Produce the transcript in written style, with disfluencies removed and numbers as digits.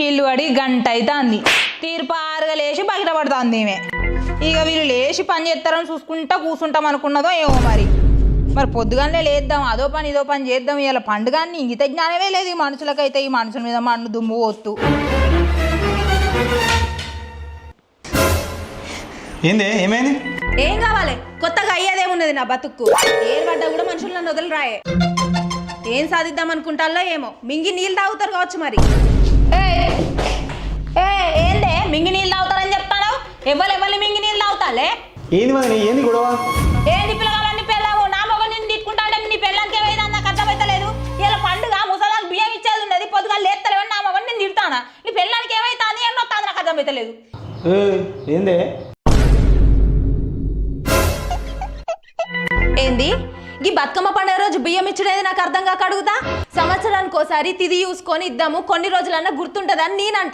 ఇల్లు అడి గంట అవుతుంది. తీర్పు ఆరుగా లేచి బయట పడుతుంది ఈమె. ఇక వీళ్ళు లేచి పని చేస్తారని చూసుకుంటా కూర్చుంటాం అనుకున్నదో ఏమో మరి పొద్దుగానే లేద్దాం, అదో పని ఇదో పని చేద్దాం. ఇలా పండుగాన్ని ఇంగిత జ్ఞానమే లేదు ఈ మనుషులకైతే. ఈ మనుషుల మీద మన్ను దుమ్ము పోతూ ఏంది ఏమైంది? ఏం కావాలి? కొత్తగా అయ్యేదేమున్నది నా బతుక్కు. ఏరు పడ్డా కూడా మనుషులు నన్ను వదిలి రాయే. ఏం సాధిద్దాం అనుకుంటాలో ఏమో. మింగి నీళ్ళు తాగుతారు కావచ్చు మరి. ఏందే మింగి నీళ్ళు తాగుతారని చెప్తాను? ఎవరు మింగి నీళ్ళు తాగుతాలే? ఏంది మరి ఏంది గొడవ? ఏంది పిల్లగాలని పెళ్ళాము నా మొగ నేను తిట్టుకుంటాంటే నీ పెళ్ళానికి ఏమైంది నాకు అర్థమైతలేదు. ఇలా పండుగ ముసలానికి బియ్యం ఇచ్చేది ఉన్నది, పొద్దుగా లేస్తలేవని నా మొగని నేను తిడతానా? నీ పెళ్ళానికి ఏమైతుంది అని వస్తుంది నాకు అర్థమైతలేదు. ఏందే ఏంది ఈ బతుకమ్మ పండుగ రోజు బియ్యం ఇచ్చుడేది నాకు అర్థం కాక అడుగుతా. సంవత్సరానికి ఒకసారి తిది చూసుకొని ఇద్దాము, కొన్ని రోజులన్నా గుర్తుంటదని నేనంట.